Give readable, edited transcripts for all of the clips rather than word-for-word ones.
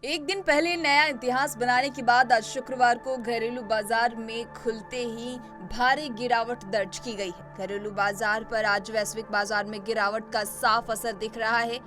एक दिन पहले नया इतिहास बनाने के बाद आज शुक्रवार को घरेलू बाजार में खुलते ही भारी गिरावट दर्ज की गई है। घरेलू बाजार पर आज वैश्विक बाजार में गिरावट का साफ असर दिख रहा है।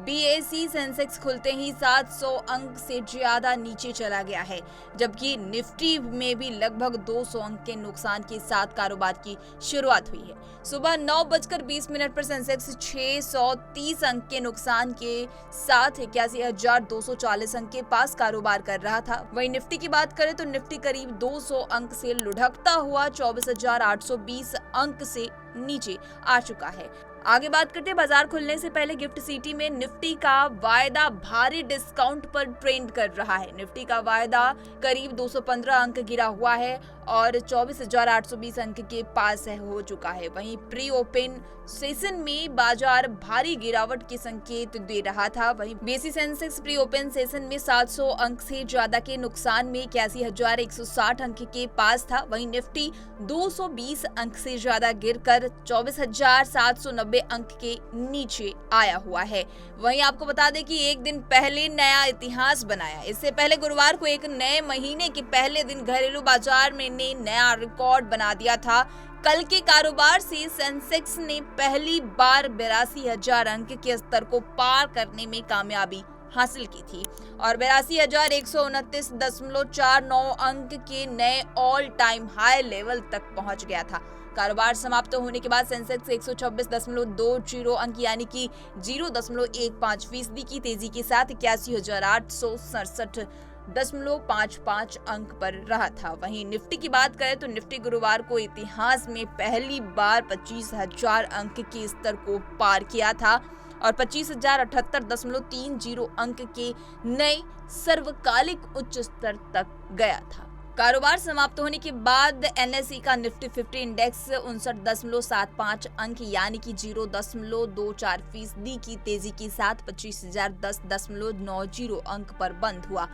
बीएसई सेंसेक्स खुलते ही 700 अंक से ज्यादा नीचे चला गया है, जबकि निफ्टी में भी लगभग 200 अंक के नुकसान के साथ कारोबार की शुरुआत हुई है। सुबह 9:20 पर सेंसेक्स 630 अंक के नुकसान के साथ 81,240 अंक के पास कारोबार कर रहा था। वहीं निफ्टी की बात करें तो निफ्टी करीब 200 अंक से लुढ़कता हुआ 24,820 अंक से नीचे आ चुका है। आगे बात करते हैं बाजार खुलने से पहले गिफ्ट सिटी में निफ्टी का वायदा भारी डिस्काउंट पर ट्रेंड कर रहा है। निफ्टी का वायदा करीब 215 अंक गिरा हुआ है और 24,820 अंक के पास हो चुका है। वहीं प्री ओपन सेशन में बाजार भारी गिरावट के संकेत दे रहा था। वहीं BSE Sensex pre open session में 700 अंक से ज्यादा के नुकसान में 81,160 अंक के पास था। वहीं निफ्टी 220 अंक से ज्यादा गिरकर 24,790 अंक के नीचे आया हुआ है। वहीं आपको बता दें कि एक दिन पहले नया इतिहास बनाया। इससे पहले गुरुवार को एक नए महीने के पहले दिन घरेलू बाजार में नया रिकॉर्ड बना दिया था। कल के कारोबार से सेंसेक्स ने पहली बार 82,000 अंक के स्तर को पार करने में कामयाबी हासिल की थी और 82,129.49 अंक के नए ऑल टाइम हाई लेवल तक पहुंच गया था। कारोबार समाप्त होने के बाद सेंसेक्स 126.20 अंक यानी कि 0.15% की तेजी के साथ 81,867.55 अंक पर रहा था। वहीं निफ्टी की बात करें तो निफ्टी गुरुवार को इतिहास में पहली बार 25,000 अंक के स्तर को पार किया था और 25,078.30 अंक के नए सर्वकालिक उच्च स्तर तक गया था। कारोबार समाप्त होने के बाद एनएसई का निफ्टी 50 इंडेक्स 59.75 अंक यानी कि 0.24% की तेजी के साथ 25,010.90 अंक पर बंद हुआ।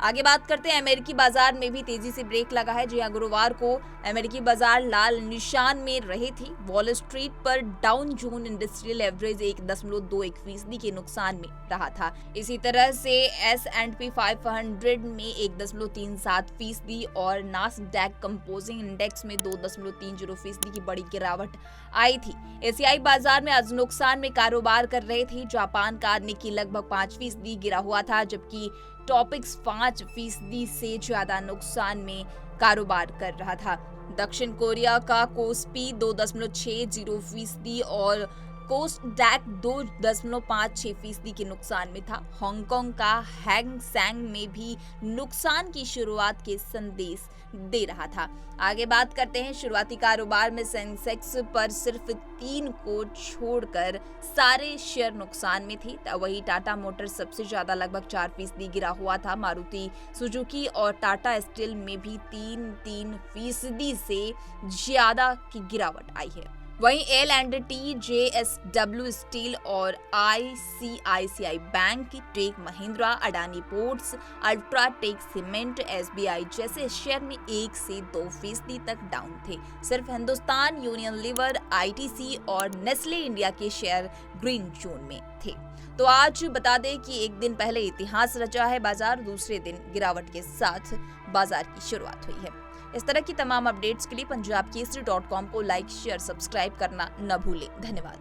आगे बात करते हैं अमेरिकी बाजार में भी तेजी से ब्रेक लगा है। जी हां, गुरुवार को अमेरिकी बाजार लाल निशान में रहे थे। वॉल स्ट्रीट पर डाउन जोन इंडस्ट्रियल एवरेज 1.21% के नुकसान में रहा था। इसी तरह से S&P 500 में 1.37% और नास्डैक कंपोजिंग इंडेक्स में 2.30% की बड़ी गिरावट आई थी। एशियाई बाजार में आज नुकसान में कारोबार कर रहे थे। जापान का निक्की लगभग 5% गिरा हुआ था, जबकि टॉपिक्स 5% से ज्यादा नुकसान में कारोबार कर रहा था। दक्षिण कोरिया का कोस्पी 2.60% और कोस्डैक 2.56% के नुकसान में था। हांगकांग का हैंग सेंग में भी नुकसान की शुरुआत के संदेश दे रहा था। आगे बात करते हैं शुरुआती कारोबार में सेंसेक्स पर सिर्फ 3 को छोड़कर सारे शेयर नुकसान में थे। वही टाटा मोटर्स सबसे ज्यादा लगभग 4% गिरा हुआ था। मारुति सुजुकी और टाटा स्टील में भी 3% से ज्यादा की गिरावट आई है। वहीं L&T, JSW स्टील और ICICI bank, tech Mahindra, Adani ports, UltraTech cement, SBI जैसे शेयर में 1 से 2% तक डाउन थे। सिर्फ हिंदुस्तान यूनिलीवर, ITC और नेस्ले इंडिया के शेयर ग्रीन जोन में थे। तो आज बता दें कि एक दिन पहले इतिहास रचा है बाजार, दूसरे दिन गिरावट के साथ बाजार की शुरुआत हुई है। इस तरह की तमाम अपडेट्स के लिए punjabkesari.com को लाइक, शेयर, सब्सक्राइब करना न भूलें। धन्यवाद।